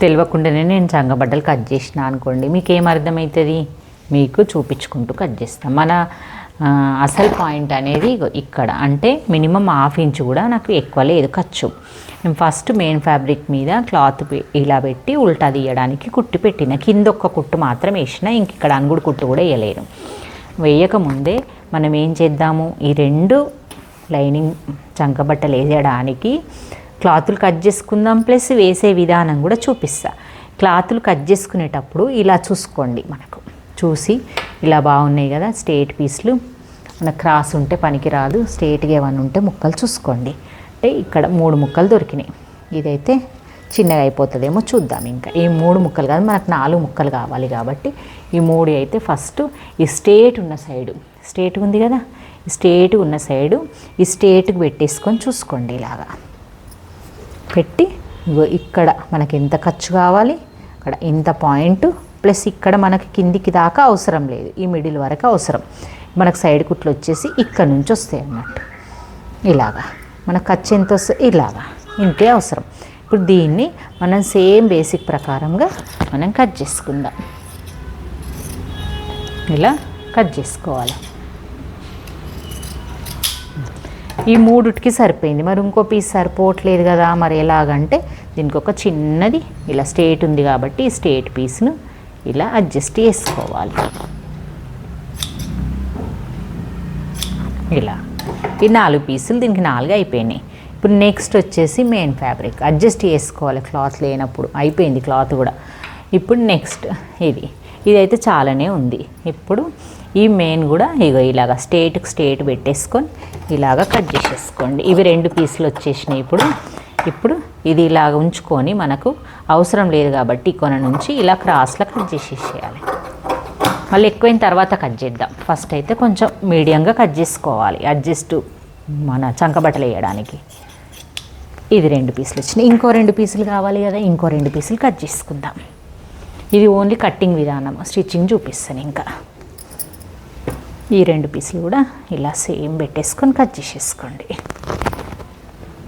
తెలియకుండానే నేను చంగబడ్డలు కట్ చేసిన అనుకోండి, మీకు ఏం అర్థమవుతుంది? మీకు చూపించుకుంటూ కట్ చేస్తాం. మన అసలు పాయింట్ అనేది ఇక్కడ, అంటే మినిమం 1/2 ఇంచ్ కూడా నాకు ఎక్కువ లేదు ఖర్చు. నేను ఫస్ట్ మెయిన్ ఫ్యాబ్రిక్ మీద క్లాత్ ఇలా పెట్టి ఉల్టా తీయడానికి కుట్టి పెట్టిన, కింద ఒక్క కుట్టు మాత్రం వేసిన, ఇంక ఇక్కడ అంగుడు కుట్టు కూడా వేయలేను. వేయకముందే మనం ఏం చేద్దాము, ఈ 2 లైనింగ్ చంకబట్టలు వేయడానికి క్లాతులు కట్ చేసుకుందాం, ప్లస్ వేసే విధానం కూడా చూపిస్తా. క్లాతులు కట్ చేసుకునేటప్పుడు ఇలా చూసుకోండి, మనకు చూసి ఇలా బాగున్నాయి కదా స్ట్రేట్ పీస్లు, మన క్రాస్ ఉంటే పనికి రాదు, స్ట్రేట్గా ఏమైనా ఉంటే ముక్కలు చూసుకోండి. అంటే ఇక్కడ 3 ముక్కలు దొరికినాయి, ఇదైతే చిన్నగా అయిపోతుందేమో చూద్దాం. ఇంకా ఈ 3 ముక్కలు కాదు, మనకు 4 ముక్కలు కావాలి కాబట్టి ఈ 3 అయితే ఫస్ట్ ఈ స్ట్రేట్ ఉన్న సైడు, స్ట్రేట్ ఉంది కదా, ఈ స్ట్రేట్ ఉన్న సైడు ఈ స్ట్రేట్కి పెట్టేసుకొని చూసుకోండి. ఇలాగా పెట్టి ఇక్కడ మనకి ఎంత ఖర్చు కావాలి, ఇక్కడ ఇంత పాయింట్, ప్లస్ ఇక్కడ మనకి కిందికి దాకా అవసరం లేదు, ఈ మిడిల్ వరకు అవసరం. మనకు సైడ్ కుట్లు వచ్చేసి ఇక్కడ నుంచి వస్తాయి అన్నట్టు. ఇలాగా మన ఖర్చు ఎంత వస్తుంది, ఇలాగా ఇంతే అవసరం. ఇప్పుడు దీన్ని మనం సేమ్ బేసిక్ ప్రకారంగా మనం కట్ చేసుకుందాం. ఇలా కట్ చేసుకోవాలి. ఈ 3కి సరిపోయింది, మరి ఇంకో పీస్ సరిపోవట్లేదు కదా, మరి ఎలాగంటే దీనికి ఒక చిన్నది ఇలా స్ట్రేట్ ఉంది కాబట్టి ఈ స్ట్రేట్ పీస్ను ఇలా అడ్జస్ట్ చేసుకోవాలి. ఇలా ఈ 4 పీసులు, దీనికి 4 అయిపోయినాయి. ఇప్పుడు నెక్స్ట్ వచ్చేసి మెయిన్ ఫ్యాబ్రిక్ అడ్జస్ట్ చేసుకోవాలి, క్లాత్ లేనప్పుడు అయిపోయింది క్లాత్ కూడా. ఇప్పుడు నెక్స్ట్ ఇదైతే చాలానే ఉంది. ఇప్పుడు ఈ మెయిన్ కూడా ఇలాగ స్ట్రేట్ పెట్టేసుకొని ఇలాగ కట్ చేసేసుకోండి. ఇవి 2 పీసులు వచ్చేసినాయి. ఇప్పుడు ఇది ఇలాగ ఉంచుకొని, మనకు అవసరం లేదు కాబట్టి ఈ కొన నుంచి ఇలా క్రాస్లో కట్ చేసేసేయాలి. మళ్ళీ ఎక్కువైన తర్వాత కట్ చేద్దాం. ఫస్ట్ అయితే కొంచెం మీడియంగా కట్ చేసుకోవాలి, అడ్జస్ట్ మన చంకబట్టలు వేయడానికి. ఇది 2 పీసులు వచ్చినాయి, ఇంకో 2 పీసులు కావాలి కదా, ఇంకో 2 పీసులు కట్ చేసుకుందాం. ఇది ఓన్లీ కట్టింగ్ విధానం, స్టిచ్చింగ్ చూపిస్తాను. ఇంకా ఈ 2 పీసులు కూడా ఇలా సేమ్ పెట్టేసుకొని కట్ చేసేసుకోండి.